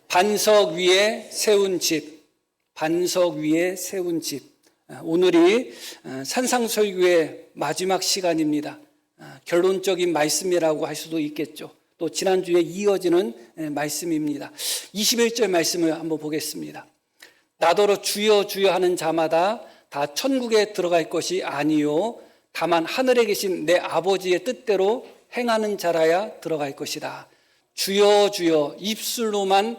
반석 위에 세운 집, 반석 위에 세운 집. 오늘이 산상설교의 마지막 시간입니다. 결론적인 말씀이라고 할 수도 있겠죠. 또 지난주에 이어지는 말씀입니다. 21절 말씀을 한번 보겠습니다. 나더러 주여 주여 하는 자마다 다 천국에 들어갈 것이 아니요 다만 하늘에 계신 내 아버지의 뜻대로 행하는 자라야 들어갈 것이다. 주여 주여, 입술로만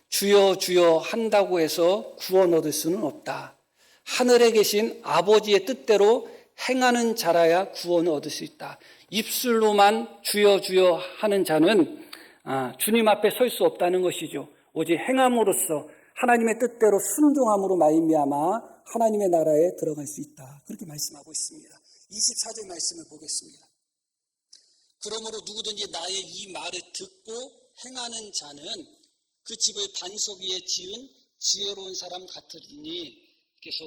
주여 주여 한다고 해서 구원 얻을 수는 없다. 하늘에 계신 아버지의 뜻대로 행하는 자라야 구원을 얻을 수 있다. 입술로만 주여 주여 하는 자는 주님 앞에 설 수 없다는 것이죠. 오직 행함으로써 하나님의 뜻대로 순종함으로 말미암아 하나님의 나라에 들어갈 수 있다. 그렇게 말씀하고 있습니다. 24절 말씀을 보겠습니다. 그러므로 누구든지 나의 이 말을 듣고 행하는 자는 그 집을 반석 위에 지은 지혜로운 사람 같으리니, 계속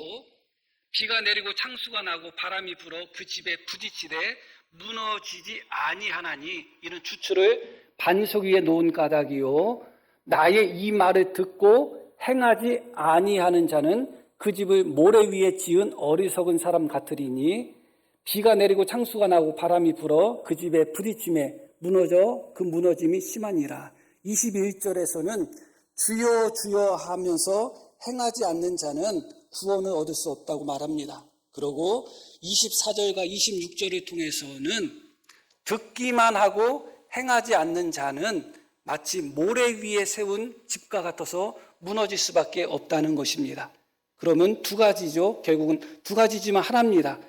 비가 내리고 창수가 나고 바람이 불어 그 집에 부딪히되 무너지지 아니하나니, 이는 주추를 반석 위에 놓은 까닭이요 나의 이 말을 듣고 행하지 아니하는 자는 그 집을 모래 위에 지은 어리석은 사람 같으리니, 비가 내리고 창수가 나고 바람이 불어 그 집에 부딪힘에 무너져 그 무너짐이 심하니라. 21절에서는 주여 주여 하면서 행하지 않는 자는 구원을 얻을 수 없다고 말합니다. 그리고 24절과 26절을 통해서는 듣기만 하고 행하지 않는 자는 마치 모래 위에 세운 집과 같아서 무너질 수밖에 없다는 것입니다. 그러면 두 가지죠. 결국은 두 가지지만 하나입니다.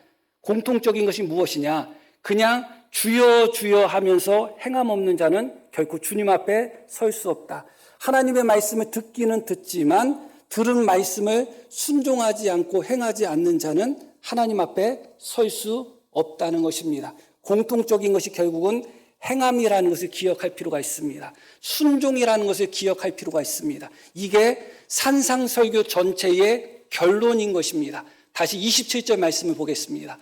공통적인 것이 무엇이냐? 그냥 주여 주여 하면서 행함 없는 자는 결코 주님 앞에 설 수 없다. 하나님의 말씀을 듣기는 듣지만 들은 말씀을 순종하지 않고 행하지 않는 자는 하나님 앞에 설 수 없다는 것입니다. 공통적인 것이 결국은 행함이라는 것을 기억할 필요가 있습니다. 순종이라는 것을 기억할 필요가 있습니다. 이게 산상설교 전체의 결론인 것입니다. 다시 27절 말씀을 보겠습니다.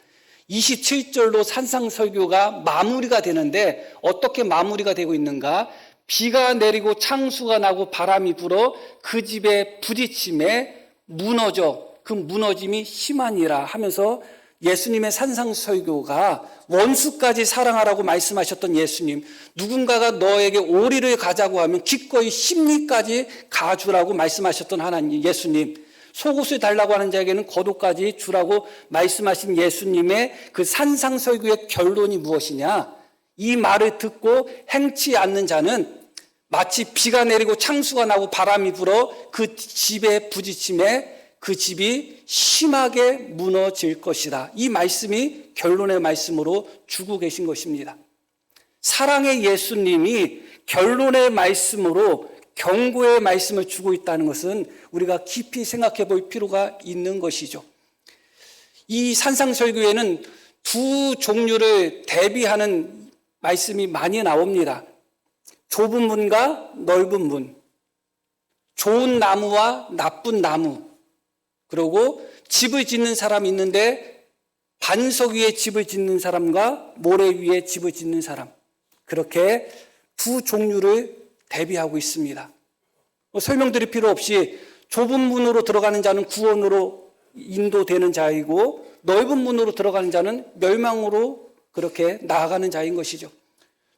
27절로 산상설교가 마무리가 되는데 어떻게 마무리가 되고 있는가? 비가 내리고 창수가 나고 바람이 불어 그 집에 부딪힘에 무너져 그 무너짐이 심하니라 하면서 예수님의 산상설교가 원수까지 사랑하라고 말씀하셨던 예수님, 누군가가 너에게 오리를 가자고 하면 기꺼이 십리까지 가주라고 말씀하셨던 하나님 예수님, 속옷을 달라고 하는 자에게는 겉옷까지 주라고 말씀하신 예수님의 그 산상설교의 결론이 무엇이냐? 이 말을 듣고 행치 않는 자는 마치 비가 내리고 창수가 나고 바람이 불어 그 집에 부딪힘에 그 집이 심하게 무너질 것이다. 이 말씀이 결론의 말씀으로 주고 계신 것입니다. 사랑의 예수님이 결론의 말씀으로 경고의 말씀을 주고 있다는 것은 우리가 깊이 생각해 볼 필요가 있는 것이죠. 이 산상설교에는 두 종류를 대비하는 말씀이 많이 나옵니다. 좁은 문과 넓은 문, 좋은 나무와 나쁜 나무, 그리고 집을 짓는 사람이 있는데 반석 위에 집을 짓는 사람과 모래 위에 집을 짓는 사람, 그렇게 두 종류를 대비하고 있습니다. 설명드릴 필요 없이 좁은 문으로 들어가는 자는 구원으로 인도되는 자이고 넓은 문으로 들어가는 자는 멸망으로 그렇게 나아가는 자인 것이죠.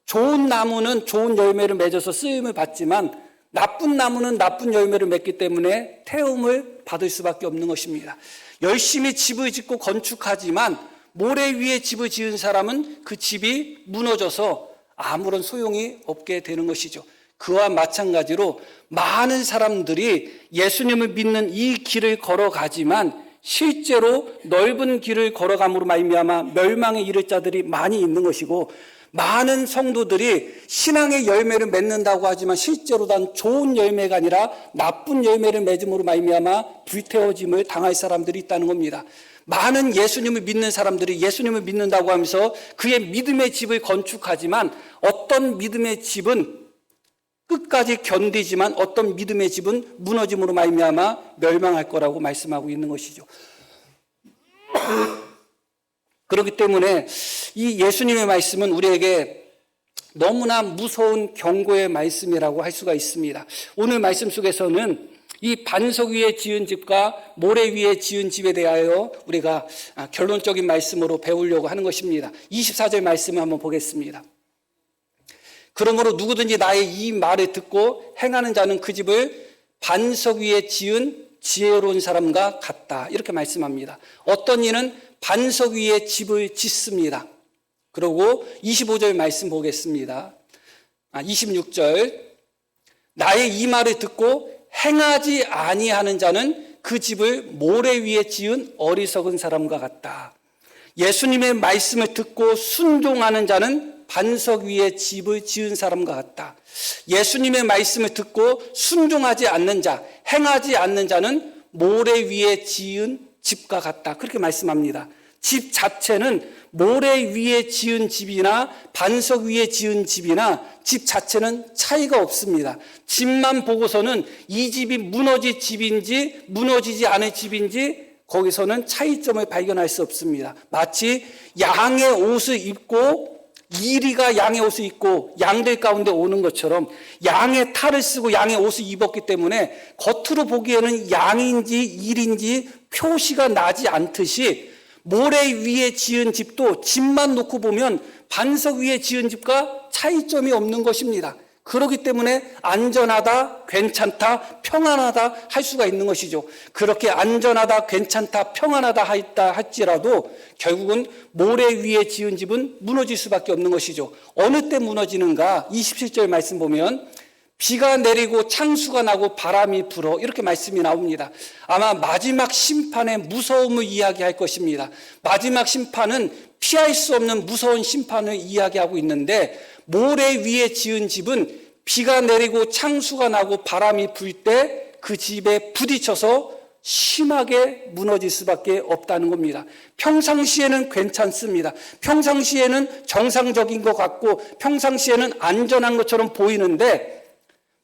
좋은 나무는 좋은 열매를 맺어서 쓰임을 받지만 나쁜 나무는 나쁜 열매를 맺기 때문에 태움을 받을 수밖에 없는 것입니다. 열심히 집을 짓고 건축하지만 모래 위에 집을 지은 사람은 그 집이 무너져서 아무런 소용이 없게 되는 것이죠. 그와 마찬가지로 많은 사람들이 예수님을 믿는 이 길을 걸어가지만 실제로 넓은 길을 걸어감으로 말미암아 멸망에 이를 자들이 많이 있는 것이고, 많은 성도들이 신앙의 열매를 맺는다고 하지만 실제로 단 좋은 열매가 아니라 나쁜 열매를 맺음으로 말미암아 불태워짐을 당할 사람들이 있다는 겁니다. 많은 예수님을 믿는 사람들이 예수님을 믿는다고 하면서 그의 믿음의 집을 건축하지만 어떤 믿음의 집은 끝까지 견디지만 어떤 믿음의 집은 무너짐으로 말미암아 멸망할 거라고 말씀하고 있는 것이죠. 그렇기 때문에 이 예수님의 말씀은 우리에게 너무나 무서운 경고의 말씀이라고 할 수가 있습니다. 오늘 말씀 속에서는 이 반석 위에 지은 집과 모래 위에 지은 집에 대하여 우리가 결론적인 말씀으로 배우려고 하는 것입니다. 24절 말씀을 한번 보겠습니다. 그러므로 누구든지 나의 이 말을 듣고 행하는 자는 그 집을 반석 위에 지은 지혜로운 사람과 같다. 이렇게 말씀합니다. 어떤 이는 반석 위에 집을 짓습니다. 그리고 25절 말씀 보겠습니다. 26절. 나의 이 말을 듣고 행하지 아니하는 자는 그 집을 모래 위에 지은 어리석은 사람과 같다. 예수님의 말씀을 듣고 순종하는 자는 반석 위에 집을 지은 사람과 같다. 예수님의 말씀을 듣고 순종하지 않는 자, 행하지 않는 자는 모래 위에 지은 집과 같다. 그렇게 말씀합니다. 집 자체는 모래 위에 지은 집이나 반석 위에 지은 집이나 집 자체는 차이가 없습니다. 집만 보고서는 이 집이 무너질 집인지 무너지지 않을 집인지 거기서는 차이점을 발견할 수 없습니다. 마치 양의 옷을 입고 이리가 양의 옷을 입고 양들 가운데 오는 것처럼 양의 탈을 쓰고 양의 옷을 입었기 때문에 겉으로 보기에는 양인지 일인지 표시가 나지 않듯이 모래 위에 지은 집도 집만 놓고 보면 반석 위에 지은 집과 차이점이 없는 것입니다. 그렇기 때문에 안전하다, 괜찮다, 평안하다 할 수가 있는 것이죠. 그렇게 안전하다, 괜찮다, 평안하다 했다 할지라도 결국은 모래 위에 지은 집은 무너질 수밖에 없는 것이죠. 어느 때 무너지는가? 27절 말씀 보면 비가 내리고 창수가 나고 바람이 불어 이렇게 말씀이 나옵니다. 아마 마지막 심판의 무서움을 이야기할 것입니다. 마지막 심판은 피할 수 없는 무서운 심판을 이야기하고 있는데 모래 위에 지은 집은 비가 내리고 창수가 나고 바람이 불 때 그 집에 부딪혀서 심하게 무너질 수밖에 없다는 겁니다. 평상시에는 괜찮습니다. 평상시에는 정상적인 것 같고 평상시에는 안전한 것처럼 보이는데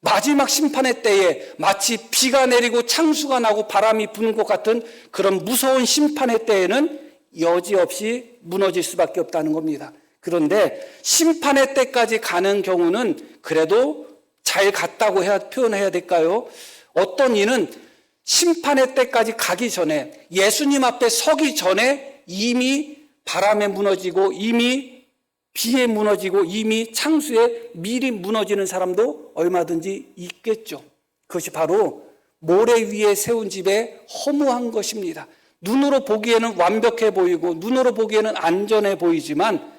마지막 심판의 때에 마치 비가 내리고 창수가 나고 바람이 부는 것 같은 그런 무서운 심판의 때에는 여지없이 무너질 수밖에 없다는 겁니다. 그런데 심판의 때까지 가는 경우는 그래도 잘 갔다고 표현해야 될까요? 어떤 이는 심판의 때까지 가기 전에 예수님 앞에 서기 전에 이미 바람에 무너지고 이미 비에 무너지고 이미 창수에 미리 무너지는 사람도 얼마든지 있겠죠. 그것이 바로 모래 위에 세운 집의 허무한 것입니다. 눈으로 보기에는 완벽해 보이고 눈으로 보기에는 안전해 보이지만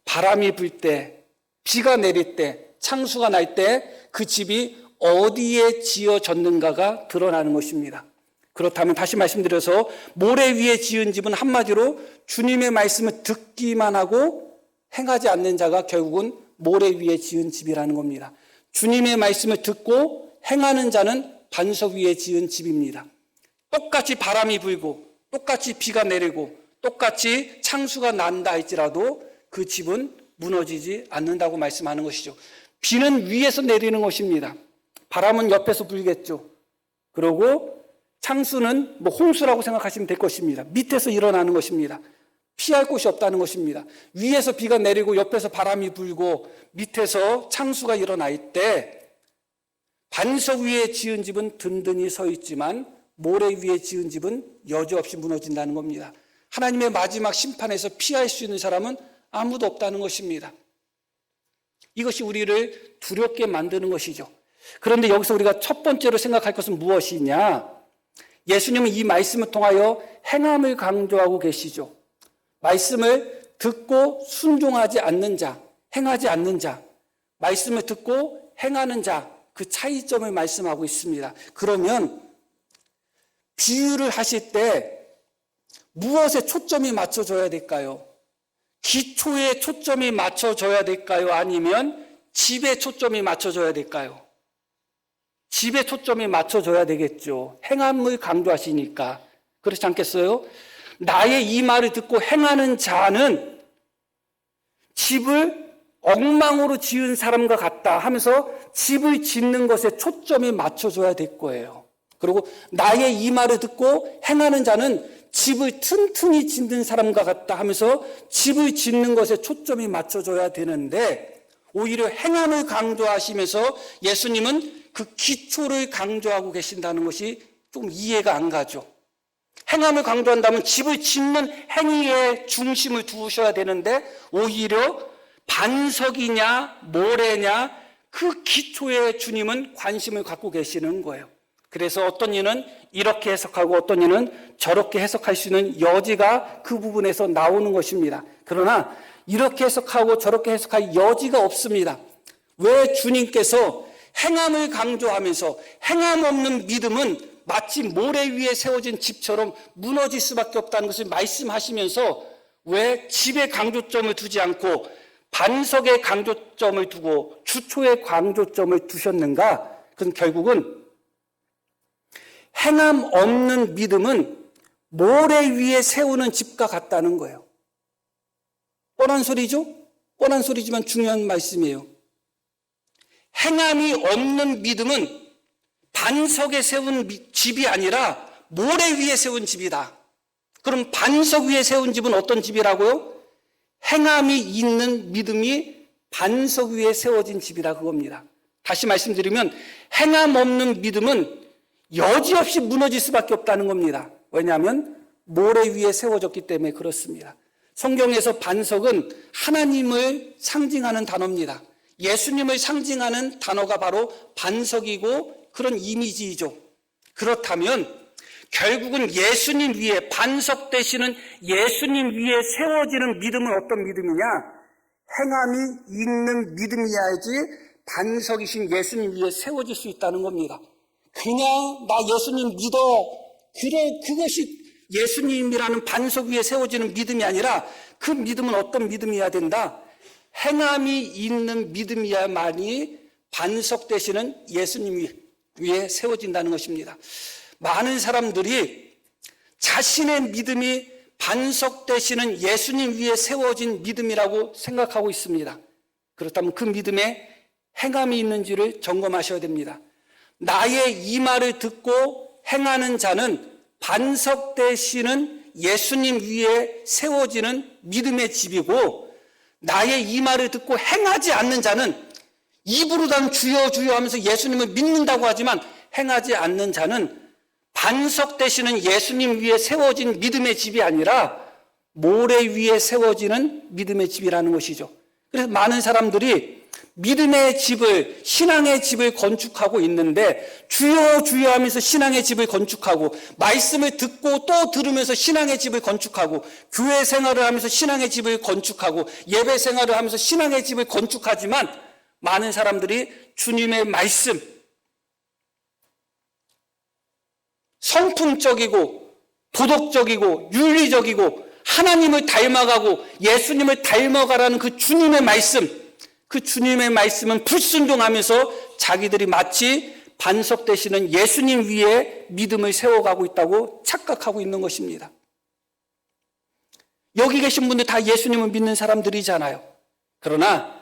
바람이 불 때, 비가 내릴 때, 창수가 날 때 그 집이 어디에 지어졌는가가 드러나는 것입니다. 그렇다면 다시 말씀드려서 모래 위에 지은 집은 한마디로 주님의 말씀을 듣기만 하고 행하지 않는 자가 결국은 모래 위에 지은 집이라는 겁니다. 주님의 말씀을 듣고 행하는 자는 반석 위에 지은 집입니다. 똑같이 바람이 불고 똑같이 비가 내리고 똑같이 창수가 난다 할지라도 그 집은 무너지지 않는다고 말씀하는 것이죠. 비는 위에서 내리는 것입니다. 바람은 옆에서 불겠죠. 그리고 창수는 홍수라고 생각하시면 될 것입니다. 밑에서 일어나는 것입니다. 피할 곳이 없다는 것입니다. 위에서 비가 내리고 옆에서 바람이 불고 밑에서 창수가 일어날 때 반석 위에 지은 집은 든든히 서 있지만 모래 위에 지은 집은 여지없이 무너진다는 겁니다. 하나님의 마지막 심판에서 피할 수 있는 사람은 아무도 없다는 것입니다. 이것이 우리를 두렵게 만드는 것이죠. 그런데 여기서 우리가 첫 번째로 생각할 것은 무엇이냐? 예수님은 이 말씀을 통하여 행함을 강조하고 계시죠. 말씀을 듣고 순종하지 않는 자, 행하지 않는 자, 말씀을 듣고 행하는 자, 그 차이점을 말씀하고 있습니다. 그러면 비유를 하실 때 무엇에 초점이 맞춰져야 될까요? 기초에 초점이 맞춰져야 될까요? 아니면 집에 초점이 맞춰져야 될까요? 집에 초점이 맞춰져야 되겠죠. 행함을 강조하시니까. 그렇지 않겠어요? 나의 이 말을 듣고 행하는 자는 집을 엉망으로 지은 사람과 같다 하면서 집을 짓는 것에 초점이 맞춰져야 될 거예요. 그리고 나의 이 말을 듣고 행하는 자는 집을 튼튼히 짓는 사람과 같다 하면서 집을 짓는 것에 초점이 맞춰져야 되는데 오히려 행함을 강조하시면서 예수님은 그 기초를 강조하고 계신다는 것이 좀 이해가 안 가죠. 행함을 강조한다면 집을 짓는 행위에 중심을 두셔야 되는데 오히려 반석이냐 모래냐 그 기초에 주님은 관심을 갖고 계시는 거예요. 그래서 어떤 이는 이렇게 해석하고 어떤 이는 저렇게 해석할 수 있는 여지가 그 부분에서 나오는 것입니다. 그러나 이렇게 해석하고 저렇게 해석할 여지가 없습니다. 왜 주님께서 행함을 강조하면서 행함 없는 믿음은 마치 모래 위에 세워진 집처럼 무너질 수밖에 없다는 것을 말씀하시면서 왜 집에 강조점을 두지 않고 반석에 강조점을 두고 주초에 강조점을 두셨는가? 그건 결국은 행함 없는 믿음은 모래 위에 세우는 집과 같다는 거예요. 뻔한 소리죠? 뻔한 소리지만 중요한 말씀이에요. 행함이 없는 믿음은 반석에 세운 집이 아니라 모래 위에 세운 집이다. 그럼 반석 위에 세운 집은 어떤 집이라고요? 행함이 있는 믿음이 반석 위에 세워진 집이라 그겁니다. 다시 말씀드리면 행함 없는 믿음은 여지없이 무너질 수밖에 없다는 겁니다. 왜냐하면 모래 위에 세워졌기 때문에 그렇습니다. 성경에서 반석은 하나님을 상징하는 단어입니다. 예수님을 상징하는 단어가 바로 반석이고 그런 이미지이죠. 그렇다면 결국은 예수님 위에 반석 되시는 예수님 위에 세워지는 믿음은 어떤 믿음이냐? 행함이 있는 믿음이어야지 반석이신 예수님 위에 세워질 수 있다는 겁니다. 그냥 나 예수님 믿어. 그래, 그것이 예수님이라는 반석 위에 세워지는 믿음이 아니라 그 믿음은 어떤 믿음이어야 된다? 행함이 있는 믿음이야만이 반석 되시는 예수님 위에 세워진다는 것입니다. 많은 사람들이 자신의 믿음이 반석 되시는 예수님 위에 세워진 믿음이라고 생각하고 있습니다. 그렇다면 그 믿음에 행함이 있는지를 점검하셔야 됩니다. 나의 이 말을 듣고 행하는 자는 반석 되시는 예수님 위에 세워지는 믿음의 집이고, 나의 이 말을 듣고 행하지 않는 자는 입으로는 주여 주여 하면서 예수님을 믿는다고 하지만 행하지 않는 자는 반석 되시는 예수님 위에 세워진 믿음의 집이 아니라 모래 위에 세워지는 믿음의 집이라는 것이죠. 그래서 많은 사람들이 믿음의 집을, 신앙의 집을 건축하고 있는데 주여 주여 하면서 신앙의 집을 건축하고, 말씀을 듣고 또 들으면서 신앙의 집을 건축하고, 교회 생활을 하면서 신앙의 집을 건축하고, 예배 생활을 하면서 신앙의 집을 건축하지만 많은 사람들이 주님의 말씀, 성품적이고 도덕적이고 윤리적이고 하나님을 닮아가고 예수님을 닮아가라는 그 주님의 말씀, 그 주님의 말씀은 불순종하면서 자기들이 마치 반석 되시는 예수님 위에 믿음을 세워가고 있다고 착각하고 있는 것입니다. 여기 계신 분들 다 예수님을 믿는 사람들이잖아요. 그러나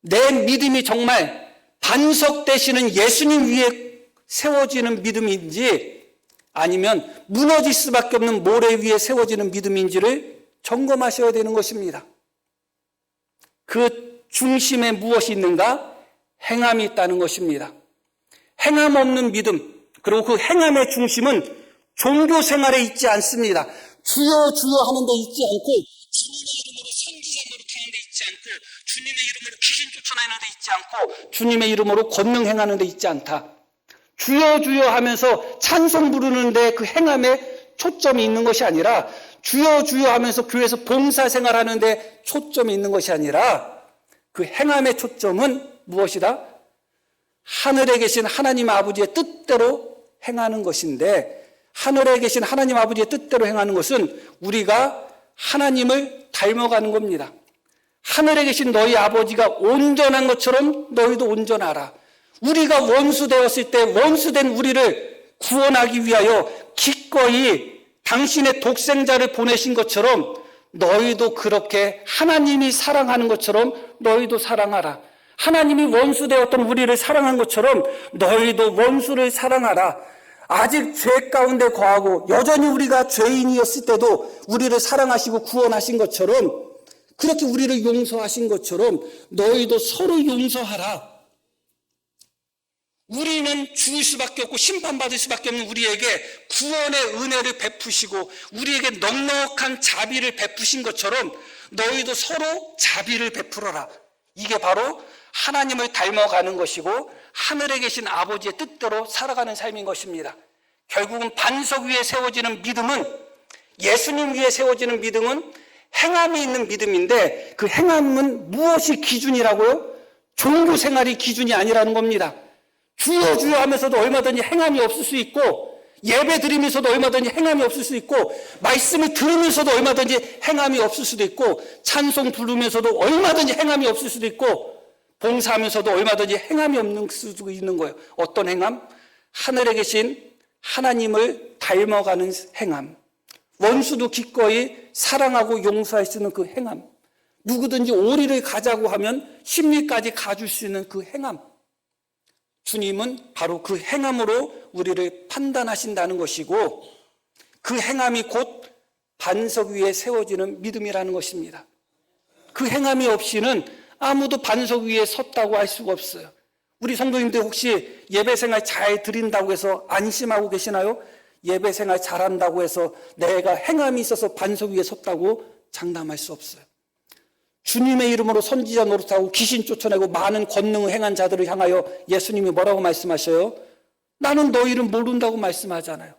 내 믿음이 정말 반석 되시는 예수님 위에 세워지는 믿음인지 아니면 무너질 수밖에 없는 모래 위에 세워지는 믿음인지를 점검하셔야 되는 것입니다. 그 중심에 무엇이 있는가? 행함이 있다는 것입니다. 행함 없는 믿음, 그리고 그 행함의 중심은 종교 생활에 있지 않습니다. 주여 주여 하는 데 있지 않고, 주님의 이름으로 선지자 노릇하는 데 있지 않고, 주님의 이름으로 귀신 쫓아내는 데 있지 않고, 주님의 이름으로 권능 행하는 데 있지 않다. 주여 주여 하면서 찬송 부르는데 그 행함에 초점이 있는 것이 아니라, 주여 주여 하면서 교회에서 봉사생활하는데 초점이 있는 것이 아니라, 그 행함의 초점은 무엇이다? 하늘에 계신 하나님 아버지의 뜻대로 행하는 것인데, 하늘에 계신 하나님 아버지의 뜻대로 행하는 것은 우리가 하나님을 닮아가는 겁니다. 하늘에 계신 너희 아버지가 온전한 것처럼 너희도 온전하라. 우리가 원수되었을 때 원수된 우리를 구원하기 위하여 기꺼이 당신의 독생자를 보내신 것처럼 너희도 그렇게 하나님이 사랑하는 것처럼 너희도 사랑하라. 하나님이 원수되었던 우리를 사랑한 것처럼 너희도 원수를 사랑하라. 아직 죄 가운데 거하고 여전히 우리가 죄인이었을 때도 우리를 사랑하시고 구원하신 것처럼 그렇게 우리를 용서하신 것처럼 너희도 서로 용서하라. 우리는 죽을 수밖에 없고 심판받을 수밖에 없는 우리에게 구원의 은혜를 베푸시고 우리에게 넉넉한 자비를 베푸신 것처럼 너희도 서로 자비를 베풀어라. 이게 바로 하나님을 닮아가는 것이고 하늘에 계신 아버지의 뜻대로 살아가는 삶인 것입니다. 결국은 반석 위에 세워지는 믿음은, 예수님 위에 세워지는 믿음은 행함이 있는 믿음인데, 그 행함은 무엇이 기준이라고요? 종교 생활이 기준이 아니라는 겁니다. 주여 주여 하면서도 얼마든지 행함이 없을 수 있고, 예배 드리면서도 얼마든지 행함이 없을 수 있고, 말씀을 들으면서도 얼마든지 행함이 없을 수도 있고, 찬송 부르면서도 얼마든지 행함이 없을 수도 있고, 봉사하면서도 얼마든지 행함이 없는 수도 있는 거예요. 어떤 행함? 하늘에 계신 하나님을 닮아가는 행함. 원수도 기꺼이 사랑하고 용서할 수 있는 그 행함. 누구든지 오리를 가자고 하면 십리까지 가줄 수 있는 그 행함. 주님은 바로 그 행함으로 우리를 판단하신다는 것이고, 그 행함이 곧 반석 위에 세워지는 믿음이라는 것입니다. 그 행함이 없이는 아무도 반석 위에 섰다고 할 수가 없어요. 우리 성도님들 혹시 예배생활 잘 드린다고 해서 안심하고 계시나요? 예배생활 잘한다고 해서 내가 행함이 있어서 반석 위에 섰다고 장담할 수 없어요. 주님의 이름으로 선지자 노릇하고 귀신 쫓아내고 많은 권능을 행한 자들을 향하여 예수님이 뭐라고 말씀하셔요? 나는 너희를 모른다고 말씀하잖아요.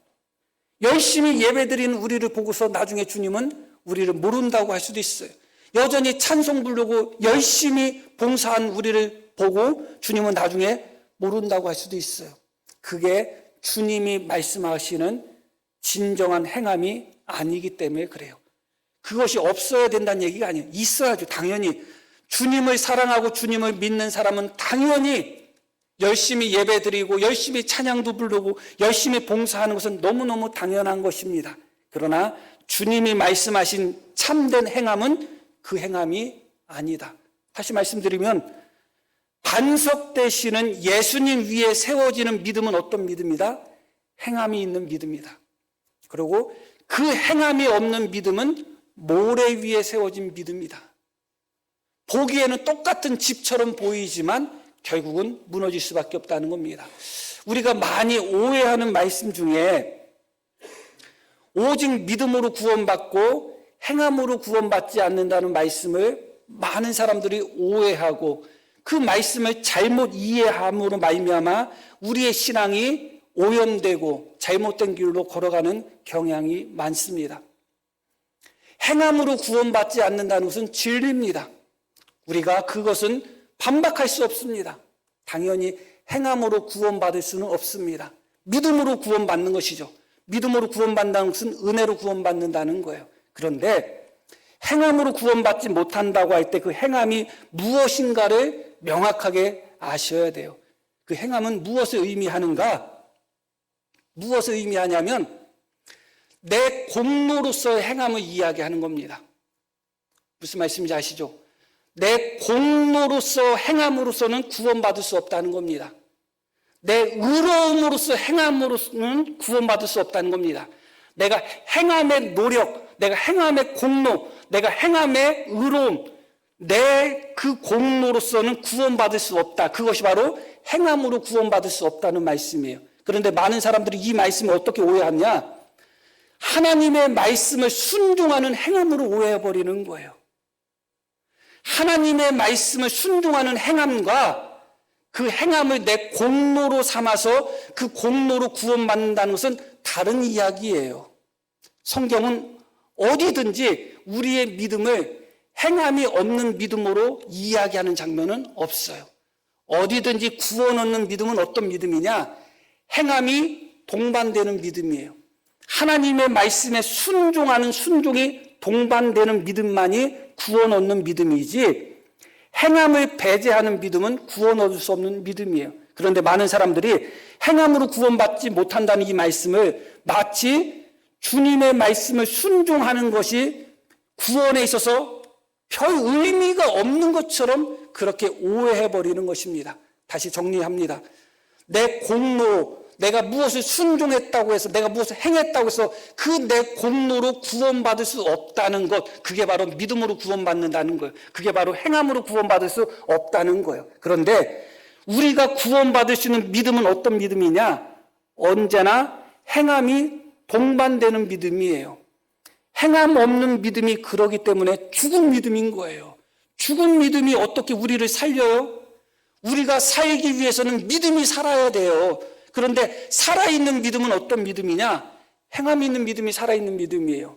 열심히 예배드리는 우리를 보고서 나중에 주님은 우리를 모른다고 할 수도 있어요. 여전히 찬송 부르고 열심히 봉사한 우리를 보고 주님은 나중에 모른다고 할 수도 있어요. 그게 주님이 말씀하시는 진정한 행함이 아니기 때문에 그래요. 그것이 없어야 된다는 얘기가 아니에요. 있어야죠. 당연히 주님을 사랑하고 주님을 믿는 사람은 당연히 열심히 예배드리고 열심히 찬양도 부르고 열심히 봉사하는 것은 너무너무 당연한 것입니다. 그러나 주님이 말씀하신 참된 행함은 그 행함이 아니다. 다시 말씀드리면 반석 되시는 예수님 위에 세워지는 믿음은 어떤 믿음이다? 행함이 있는 믿음이다. 그리고 그 행함이 없는 믿음은 모래 위에 세워진 믿음이다. 보기에는 똑같은 집처럼 보이지만 결국은 무너질 수밖에 없다는 겁니다. 우리가 많이 오해하는 말씀 중에 오직 믿음으로 구원받고 행함으로 구원받지 않는다는 말씀을 많은 사람들이 오해하고 그 말씀을 잘못 이해함으로 말미암아 우리의 신앙이 오염되고 잘못된 길로 걸어가는 경향이 많습니다. 행함으로 구원받지 않는다는 것은 진리입니다. 우리가 그것은 반박할 수 없습니다. 당연히 행함으로 구원받을 수는 없습니다. 믿음으로 구원받는 것이죠. 믿음으로 구원받는다는 것은 은혜로 구원받는다는 거예요. 그런데 행함으로 구원받지 못한다고 할 때 그 행함이 무엇인가를 명확하게 아셔야 돼요. 그 행함은 무엇을 의미하는가? 무엇을 의미하냐면 내 공로로서의 행함을 이야기하는 겁니다. 무슨 말씀인지 아시죠? 내 공로로서 행함으로서는 구원받을 수 없다는 겁니다. 내 의로움으로서 행함으로서는 구원받을 수 없다는 겁니다. 내가 행함의 노력, 내가 행함의 공로, 내가 행함의 의로움, 내 그 공로로서는 구원받을 수 없다. 그것이 바로 행함으로 구원받을 수 없다는 말씀이에요. 그런데 많은 사람들이 이 말씀을 어떻게 오해하냐? 하나님의 말씀을 순종하는 행함으로 오해해버리는 거예요. 하나님의 말씀을 순종하는 행함과 그 행함을 내 공로로 삼아서 그 공로로 구원받는다는 것은 다른 이야기예요. 성경은 어디든지 우리의 믿음을 행함이 없는 믿음으로 이야기하는 장면은 없어요. 어디든지 구원 얻는 믿음은 어떤 믿음이냐? 행함이 동반되는 믿음이에요. 하나님의 말씀에 순종하는 순종이 동반되는 믿음만이 구원 얻는 믿음이지, 행함을 배제하는 믿음은 구원 얻을 수 없는 믿음이에요. 그런데 많은 사람들이 행함으로 구원받지 못한다는 이 말씀을 마치 주님의 말씀을 순종하는 것이 구원에 있어서 별 의미가 없는 것처럼 그렇게 오해해버리는 것입니다. 다시 정리합니다. 내 공로, 내가 무엇을 순종했다고 해서, 내가 무엇을 행했다고 해서 그 내 공로로 구원받을 수 없다는 것, 그게 바로 믿음으로 구원받는다는 거예요. 그게 바로 행함으로 구원받을 수 없다는 거예요. 그런데 우리가 구원받을 수 있는 믿음은 어떤 믿음이냐? 언제나 행함이 동반되는 믿음이에요. 행함 없는 믿음이 그러기 때문에 죽은 믿음인 거예요. 죽은 믿음이 어떻게 우리를 살려요? 우리가 살기 위해서는 믿음이 살아야 돼요. 그런데 살아있는 믿음은 어떤 믿음이냐? 행함 있는 믿음이 살아있는 믿음이에요.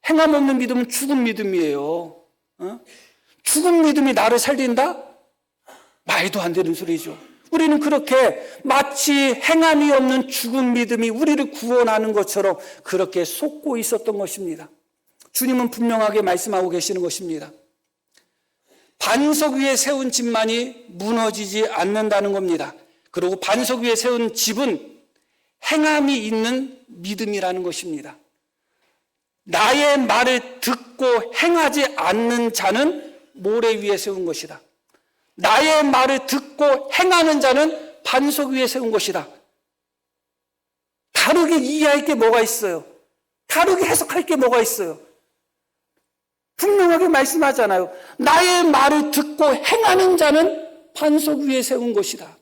행함 없는 믿음은 죽은 믿음이에요. 죽은 믿음이 나를 살린다? 말도 안 되는 소리죠. 우리는 그렇게 마치 행함이 없는 죽은 믿음이 우리를 구원하는 것처럼 그렇게 속고 있었던 것입니다. 주님은 분명하게 말씀하고 계시는 것입니다. 반석 위에 세운 집만이 무너지지 않는다는 겁니다. 그리고 반석 위에 세운 집은 행함이 있는 믿음이라는 것입니다. 나의 말을 듣고 행하지 않는 자는 모래 위에 세운 것이다. 나의 말을 듣고 행하는 자는 반석 위에 세운 것이다. 다르게 이해할 게 뭐가 있어요? 다르게 해석할 게 뭐가 있어요? 분명하게 말씀하잖아요. 나의 말을 듣고 행하는 자는 반석 위에 세운 것이다.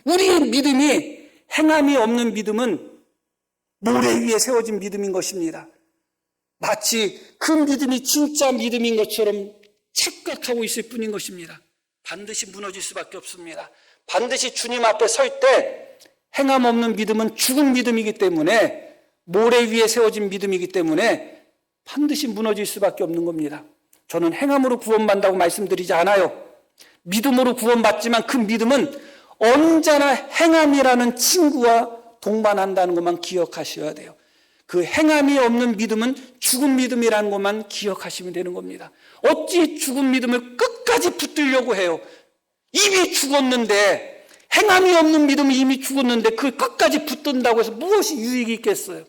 우리의 믿음이 행함이 없는 믿음은 모래 위에 세워진 믿음인 것입니다. 마치 그 믿음이 진짜 믿음인 것처럼 착각하고 있을 뿐인 것입니다. 반드시 무너질 수밖에 없습니다. 반드시 주님 앞에 설 때 행함 없는 믿음은 죽은 믿음이기 때문에, 모래 위에 세워진 믿음이기 때문에 반드시 무너질 수밖에 없는 겁니다. 저는 행함으로 구원받는다고 말씀드리지 않아요. 믿음으로 구원받지만 그 믿음은 언제나 행함이라는 친구와 동반한다는 것만 기억하셔야 돼요. 그 행함이 없는 믿음은 죽은 믿음이라는 것만 기억하시면 되는 겁니다. 어찌 죽은 믿음을 끝까지 붙들려고 해요? 이미 죽었는데, 행함이 없는 믿음이 이미 죽었는데 그 끝까지 붙든다고 해서 무엇이 유익이 있겠어요?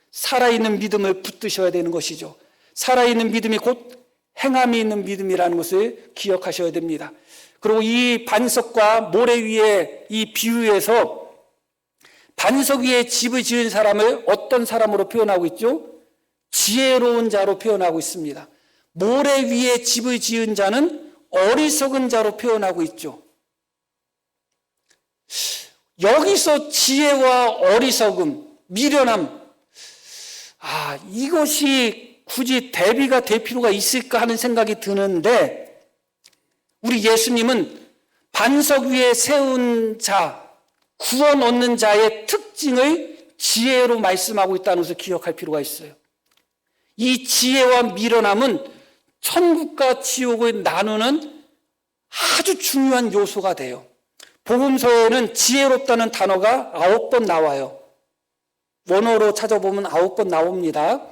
살아있는 믿음을 붙드셔야 되는 것이죠. 살아있는 믿음이 곧 행함이 있는 믿음이라는 것을 기억하셔야 됩니다. 그리고 이 반석과 모래 위에 이 비유에서 반석 위에 집을 지은 사람을 어떤 사람으로 표현하고 있죠? 지혜로운 자로 표현하고 있습니다. 모래 위에 집을 지은 자는 어리석은 자로 표현하고 있죠. 여기서 지혜와 어리석음, 미련함, 이것이 굳이 대비가 될 필요가 있을까 하는 생각이 드는데, 우리 예수님은 반석 위에 세운 자, 구원 얻는 자의 특징을 지혜로 말씀하고 있다는 것을 기억할 필요가 있어요. 이 지혜와 미련함은 천국과 지옥을 나누는 아주 중요한 요소가 돼요. 복음서에는 지혜롭다는 단어가 9번 나와요. 원어로 찾아보면 9번 나옵니다.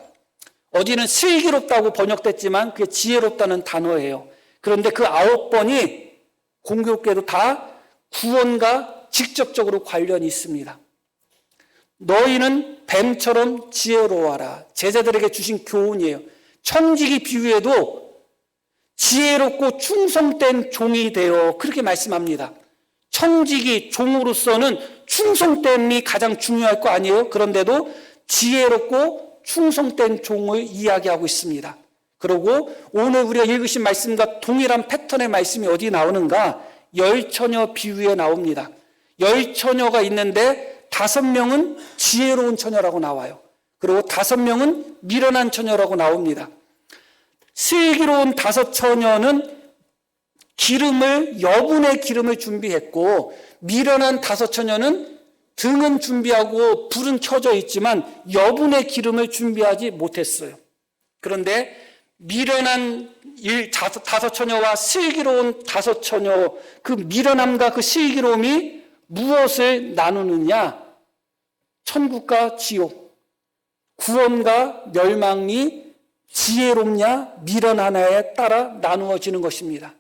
어디는 슬기롭다고 번역됐지만 그게 지혜롭다는 단어예요. 그런데 그 9번이 공교롭게도 다 구원과 직접적으로 관련이 있습니다. 너희는 뱀처럼 지혜로워라. 제자들에게 주신 교훈이에요. 청지기 비유에도 지혜롭고 충성된 종이 되어 그렇게 말씀합니다. 청지기 종으로서는 충성됨이 가장 중요할 거 아니에요? 그런데도 지혜롭고 충성된 종을 이야기하고 있습니다. 그리고 오늘 우리가 읽으신 말씀과 동일한 패턴의 말씀이 어디 나오는가? 열처녀 비유에 나옵니다. 열처녀가 있는데 5명은 지혜로운 처녀라고 나와요. 그리고 5명은 미련한 처녀라고 나옵니다. 슬기로운 5처녀는 여분의 기름을 준비했고, 미련한 5처녀는 등은 준비하고 불은 켜져 있지만 여분의 기름을 준비하지 못했어요. 그런데 미련한 5처녀와 슬기로운 5처녀, 그 미련함과 그 슬기로움이 무엇을 나누느냐? 천국과 지옥, 구원과 멸망이 지혜롭냐 미련하냐에 따라 나누어지는 것입니다.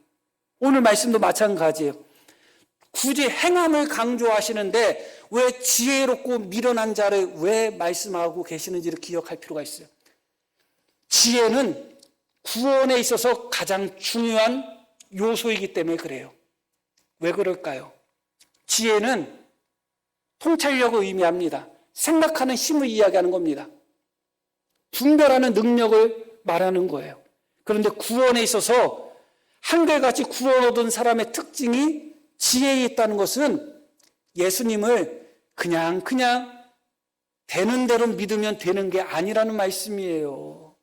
오늘 말씀도 마찬가지예요. 굳이 행함을 강조하시는데 왜 지혜롭고 미련한 자를 왜 말씀하고 계시는지를 기억할 필요가 있어요. 지혜는 구원에 있어서 가장 중요한 요소이기 때문에 그래요. 왜 그럴까요? 지혜는 통찰력을 의미합니다. 생각하는 힘을 이야기하는 겁니다. 분별하는 능력을 말하는 거예요. 그런데 구원에 있어서 한결같이 구원 얻은 사람의 특징이 지혜에 있다는 것은 예수님을 그냥 되는 대로 믿으면 되는 게 아니라는 말씀이에요.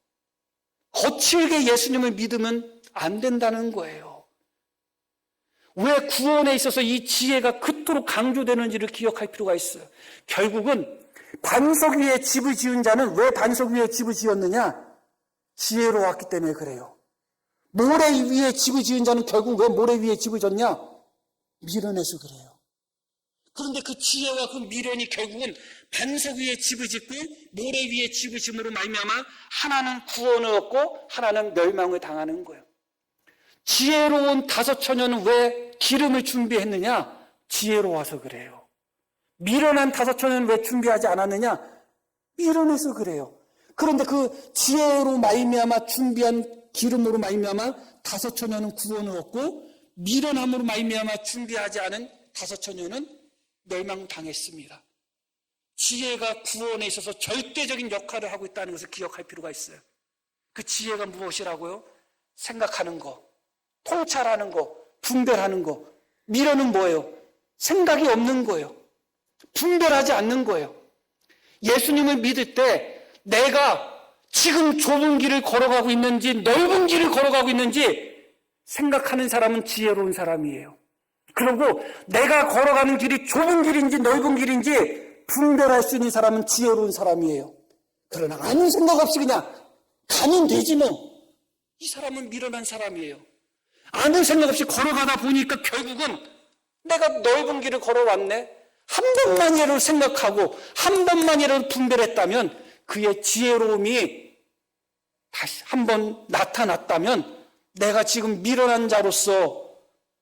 거칠게 예수님을 믿으면 안 된다는 거예요. 왜 구원에 있어서 이 지혜가 그토록 강조되는지를 기억할 필요가 있어요. 결국은 반석 위에 집을 지은 자는 왜 반석 위에 집을 지었느냐? 지혜로웠기 때문에 그래요. 모래 위에 집을 지은 자는 결국 왜 모래 위에 집을 졌냐? 미련해서 그래요. 그런데 그 지혜와 그 미련이 결국은 반석 위에 집을 짓고 모래 위에 집을 짓음으로 말미암아 하나는 구원을 얻고 하나는 멸망을 당하는 거예요. 지혜로운 다섯 처녀는 왜 기름을 준비했느냐? 지혜로워서 그래요. 미련한 다섯 처녀는 왜 준비하지 않았느냐? 미련해서 그래요. 그런데 그 지혜로 말미암아 준비한 기름으로 말미암아 다섯 처녀는 구원을 얻고 미련함으로 말미암아 준비하지 않은 다섯 처녀는 멸망당했습니다. 지혜가 구원에 있어서 절대적인 역할을 하고 있다는 것을 기억할 필요가 있어요. 그 지혜가 무엇이라고요? 생각하는 거, 통찰하는 거, 분별하는 거. 미련은 뭐예요? 생각이 없는 거예요. 분별하지 않는 거예요. 예수님을 믿을 때 내가 지금 좁은 길을 걸어가고 있는지 넓은 길을 걸어가고 있는지 생각하는 사람은 지혜로운 사람이에요. 그리고 내가 걸어가는 길이 좁은 길인지 넓은 길인지 분별할 수 있는 사람은 지혜로운 사람이에요. 그러나 아무 생각 없이 그냥 가면 되지 뭐. 이 사람은 미련한 사람이에요. 아무 생각 없이 걸어가다 보니까 결국은 내가 넓은 길을 걸어왔네. 한 번만이라도 생각하고 한 번만이라도 분별했다면 그의 지혜로움이 다시 한 번 나타났다면 내가 지금 미련한 자로서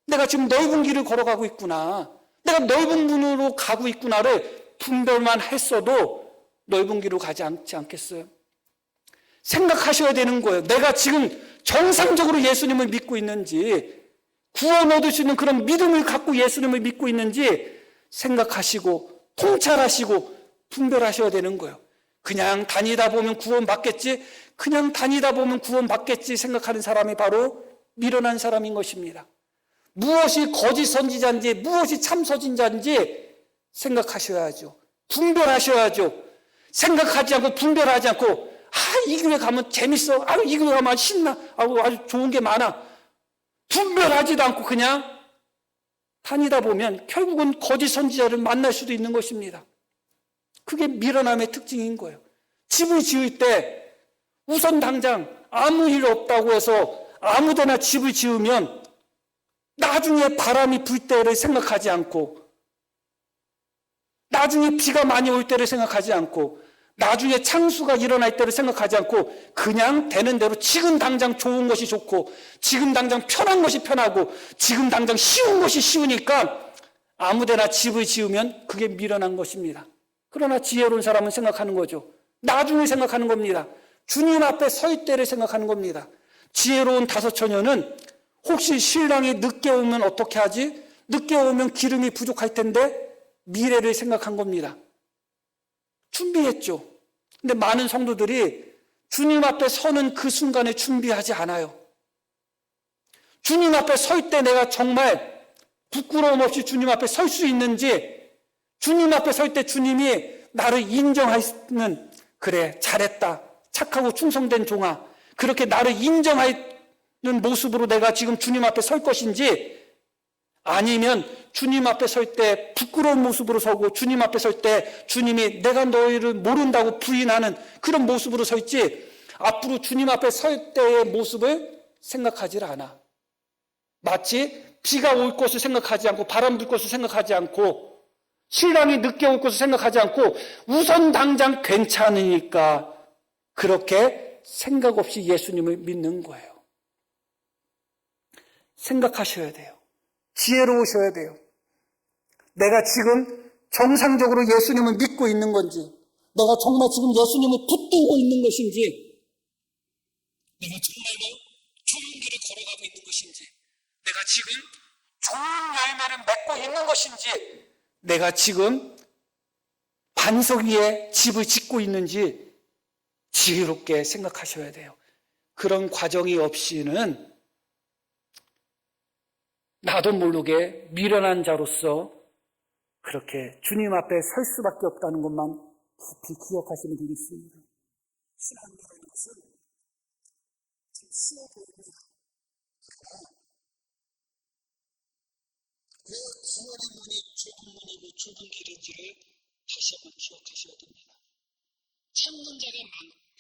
내가 지금 넓은 길을 걸어가고 있구나. 내가 넓은 문으로 가고 있구나를 분별만 했어도 넓은 길로 가지 않겠어요? 생각하셔야 되는 거예요. 내가 지금 정상적으로 예수님을 믿고 있는지, 구원 얻을 수 있는 그런 믿음을 갖고 예수님을 믿고 있는지 생각하시고 통찰하시고 분별하셔야 되는 거예요. 그냥 다니다 보면 구원 받겠지, 그냥 다니다 보면 구원 받겠지 생각하는 사람이 바로 미련한 사람인 것입니다. 무엇이 거짓 선지자인지 무엇이 참 선지자인지 생각하셔야죠. 분별하셔야죠. 생각하지 않고 분별하지 않고 이 교회 가면 재밌어, 이 교회 가면 신나, 아주 좋은 게 많아, 분별하지도 않고 그냥 다니다 보면 결국은 거짓 선지자를 만날 수도 있는 것입니다. 그게 미련함의 특징인 거예요. 집을 지을 때 우선 당장 아무 일 없다고 해서 아무데나 집을 지으면 나중에 바람이 불 때를 생각하지 않고, 나중에 비가 많이 올 때를 생각하지 않고, 나중에 창수가 일어날 때를 생각하지 않고 그냥 되는 대로 지금 당장 좋은 것이 좋고 지금 당장 편한 것이 편하고 지금 당장 쉬운 것이 쉬우니까 아무데나 집을 지으면 그게 미련한 것입니다. 그러나 지혜로운 사람은 생각하는 거죠. 나중에 생각하는 겁니다. 주님 앞에 설 때를 생각하는 겁니다. 지혜로운 다섯 처녀는 혹시 신랑이 늦게 오면 어떻게 하지? 늦게 오면 기름이 부족할 텐데 미래를 생각한 겁니다. 준비했죠. 근데 많은 성도들이 주님 앞에 서는 그 순간에 준비하지 않아요. 주님 앞에 설 때 내가 정말 부끄러움 없이 주님 앞에 설 수 있는지, 주님 앞에 설 때 주님이 나를 인정하시는, 그래 잘했다, 착하고 충성된 종아, 그렇게 나를 인정하는 모습으로 내가 지금 주님 앞에 설 것인지, 아니면 주님 앞에 설 때 부끄러운 모습으로 서고 주님 앞에 설 때 주님이 내가 너희를 모른다고 부인하는 그런 모습으로 설지, 앞으로 주님 앞에 설 때의 모습을 생각하지 않아. 마치 비가 올 것을 생각하지 않고 바람 불 것을 생각하지 않고 신랑이 늦게 올 것을 생각하지 않고 우선 당장 괜찮으니까 그렇게 생각 없이 예수님을 믿는 거예요. 생각하셔야 돼요. 지혜로우셔야 돼요. 내가 지금 정상적으로 예수님을 믿고 있는 건지, 내가 정말 지금 예수님을 붙들고 있는 것인지, 내가 정말로 좋은 길을 걸어가고 있는 것인지, 내가 지금 좋은 열매를 맺고 있는 것인지, 내가 지금 반석 위에 집을 짓고 있는지 지혜롭게 생각하셔야 돼요. 그런 과정이 없이는 나도 모르게 미련한 자로서 그렇게 주님 앞에 설 수밖에 없다는 것만 깊이 기억하시면 되겠습니다. 신앙이라는 것은 좀 쉬워 보입니다. 왜 구원의 문이 좁은 문이고 좁은 길인지를 다시 한번 기억하셔야 됩니다. 찾는 자가 많고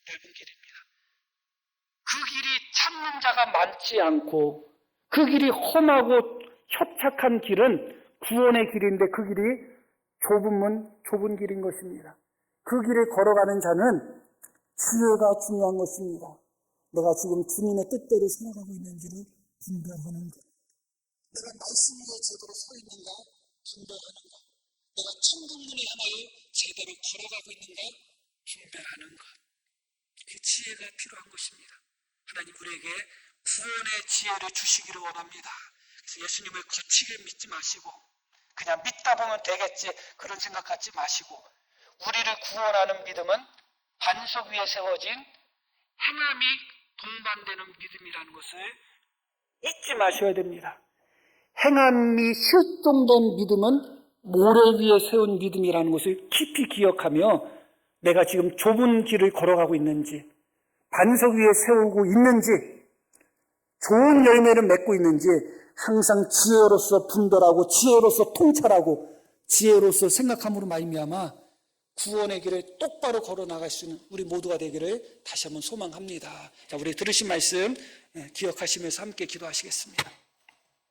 넓은 길입니다. 그 길이 찾는 자가 많지 않고 그 길이 험하고 협착한 길은 구원의 길인데 그 길이 좁은 길인 것입니다. 그 길을 걸어가는 자는 지혜가 중요한 것입니다. 내가 지금 주님의 뜻대로 살아가고 있는지를 분별하는 것. 내가 말씀 위에 제대로 서 있는가 분별하는 것. 내가 천국문의 하나에 제대로 걸어가고 있는가 분별하는 것. 그 지혜가 필요한 것입니다. 하나님 우리에게 구원의 지혜를 주시기를 원합니다. 그래서 예수님을 거치게 믿지 마시고 그냥 믿다 보면 되겠지 그런 생각 갖지 마시고 우리를 구원하는 믿음은 반석 위에 세워진 행함이 동반되는 믿음이라는 것을 잊지 마셔야 됩니다. 행함이 실종된 믿음은 모래 위에 세운 믿음이라는 것을 깊이 기억하며 내가 지금 좁은 길을 걸어가고 있는지 반석 위에 세우고 있는지 좋은 열매를 맺고 있는지 항상 지혜로서 분별하고 지혜로서 통찰하고 지혜로서 생각함으로 말미암아 구원의 길을 똑바로 걸어 나갈 수 있는 우리 모두가 되기를 다시 한번 소망합니다. 자, 우리 들으신 말씀 기억하시면서 함께 기도하시겠습니다.